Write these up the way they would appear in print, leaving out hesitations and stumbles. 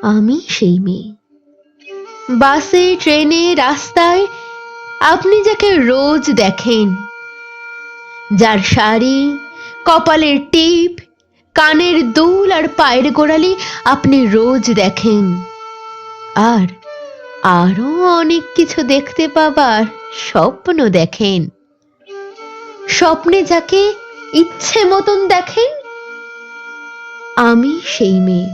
আমি সেই মেয়ে। বাসে, ট্রেনে, রাস্তায় আপনি যাকে রোজ দেখেন, যার শাড়ি, কপালের টিপ, কানের দুল আর পায়ের গোড়ালি আপনি রোজ দেখেন, আর আরো অনেক কিছু দেখতে পাবার স্বপ্ন দেখেন। স্বপ্নে যাকে ইচ্ছে মতন দেখেন, আমি সেই মেয়ে।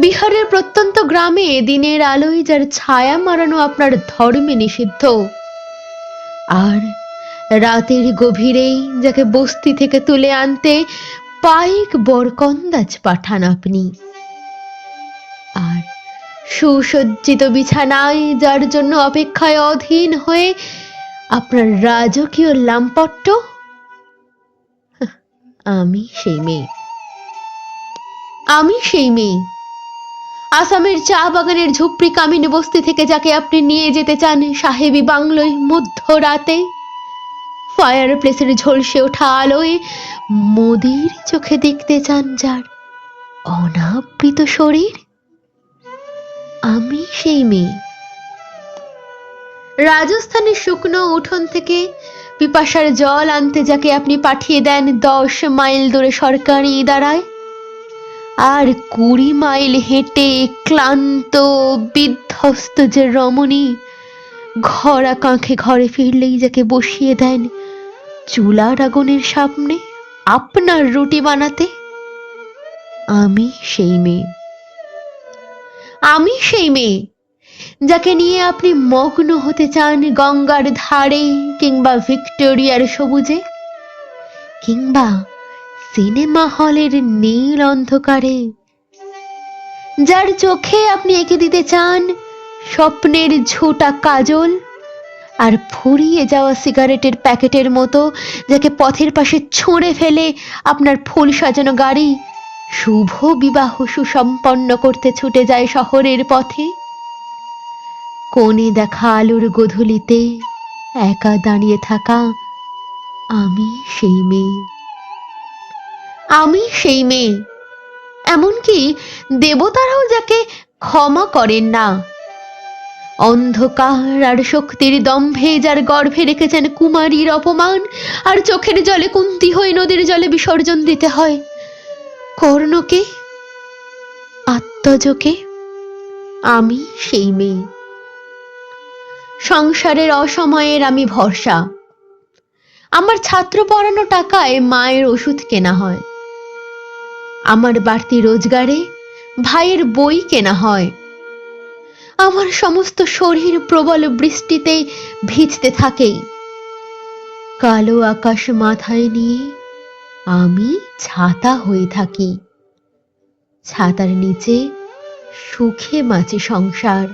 বিহারের প্রত্যন্ত গ্রামে দিনের আলোয় যার ছায়া মারানো আপনার ধর্মে নিষিদ্ধ, আর রাতের গভীরেই যাকে বস্তি থেকে তুলে আনতে পাইক বরকন্দাজ পাঠান আপনি, আর সুসজ্জিত বিছানায় যার জন্য অপেক্ষায় অধীন হয়ে আপনার রাজকীয় লাম্পট্য, আমি সেই মেয়ে। আমি সেই মেয়ে। আসামের চা বাগানের ঝুপড়ি কামিনী বস্তি থেকে যাকে আপনি নিয়ে যেতে চান সাহেবী বাংলোয় মধ্যরাতে, ফায়ার প্লেসের ঝলসে ওঠা আলোয় মোদির চোখে দেখতে চান যার অনাবৃত শরীর, আমি সেই মেয়ে। রাজস্থানের শুকনো উঠোন থেকে পিপাসার জল আনতে যাকে আপনি পাঠিয়ে দেন 10 মাইল দূরে সরকারি ইদারায়, আর 20 মাইল হেঁটে ক্লান্ত বিধ্বস্ত যে রমণী ঘরা কাঁখে ঘরে ফিরলেই যাকে বসিয়ে দেন চুলার আগুনের সামনে আপনার রুটি বানাতে, আমি সেই মেয়ে। আমি সেই মেয়ে যাকে নিয়ে আপনি মগ্ন হতে চান গঙ্গার ধারে, কিংবা ভিক্টোরিয়ার সবুজে, কিংবা সিনেমা হলের নীল অন্ধকারে, যার চোখে আপনি এঁকে দিতে চান স্বপ্নের ঝোঁটা কাজল, আর ফুরিয়ে যাওয়া সিগারেটের প্যাকেটের মতো যাকে পথের পাশে ছুঁড়ে ফেলে আপনার ফুল সাজানো গাড়ি শুভ বিবাহ সুসম্পন্ন করতে ছুটে যায় শহরের পথে, কোণে দেখা আলোর গোধূলিতে একা দাঁড়িয়ে থাকা আমি সেই মেয়ে। আমি সেই মেয়ে। এমনকি দেবতারাও যাকে ক্ষমা করেন না, অন্ধকার আর শক্তির দম্ভে যার গর্ভে রেখেছেন কুমারীর অপমান, আর চোখের জলে কুন্তি হয়ে নদীর জলে বিসর্জন দিতে হয় কর্ণকে, আত্মজকে, আমি সেই মেয়ে। সংসারের অসময়ের আমি ভরসা। আমার ছাত্র পড়ানো টাকায় মায়ের ওষুধ কেনা হয়, আমার বাড়তি রোজগারে ভাইয়ের বই কেনা হয়, আমার সমস্ত শরীর প্রবল বৃষ্টিতে ভিজতে থাকে, কালো আকাশ মাথায় নিয়ে আমি ছাতা হয়ে থাকি, ছাতার নিচে সুখে বাঁচি সংসার।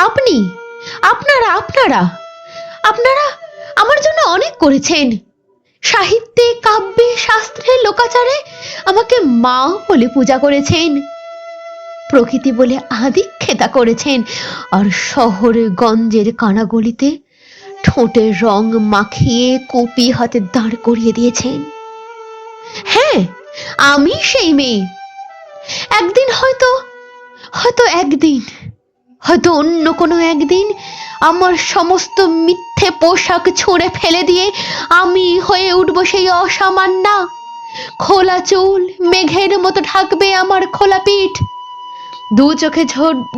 আপনি, আপনারা আপনারা আপনারা আমার জন্য অনেক করেছেন। সাহিত্যে, কাব্যে, শাস্ত্রে, লোকাচারে আমাকে মা বলে পূজা করেছেন, প্রকৃতি বলে আদিক্ষেতা করেছেন, আর শহরে গঞ্জের কানাগলিতে ঠোঁটের রং মাখিয়ে কপি হাতে দাঁড় করিয়ে দিয়েছেন। হ্যাঁ, আমি সেই মেয়ে। একদিন হয়তো হয়তো একদিন হয়তো অন্য কোনো একদিন আমার সমস্ত মিথ্যে পোশাক ছুঁড়ে ফেলে দিয়ে আমি হয়ে উঠব সেই অসামান্যা। খোলা চুল মেঘের মতো ঢাকবে আমার খোলা পিঠ, দু চোখে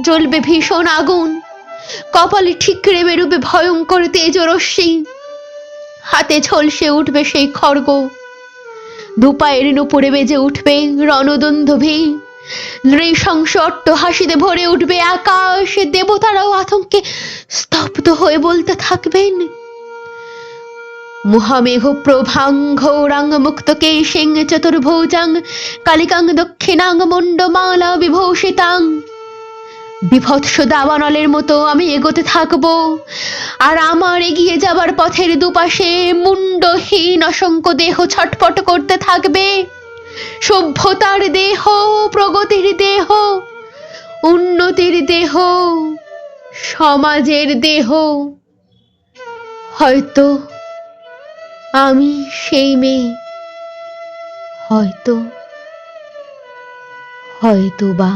জ্বলবে ভীষণ আগুন, কপালে ঠিকরে বেরোবে ভয়ঙ্কর তেজরশ্মি, হাতে ঝলসে উঠবে সেই খড়গ, দুপায়ের নুপুরে বেজে উঠবে রণদুন্দুভি, নৃশংস অট্টহাসিতে ভরে উঠবে আকাশ, দেবতারাও আতঙ্কে স্তব্ধ হয়ে বলতে থাকবেন, মহামেঘ প্রভাং ঘোরাং মুক্তকেশিং চতুর্ভুজাং কালিকাং দক্ষিণাং মুন্ডমালা বিভূষিতাং। বিভৎস দাবানলের মতো আমি এগোতে থাকবো, আর আমার এগিয়ে যাবার পথের দুপাশে মুন্ডহীন অসংখ্য দেহ ছটফট করতে থাকবে। সভ্যতার দেহ, প্রগতির দেহ, উন্নতির দেহ, সমাজের দেহ। হয়তো আমি সেই মেয়ে, হয়তো হয়তোবা।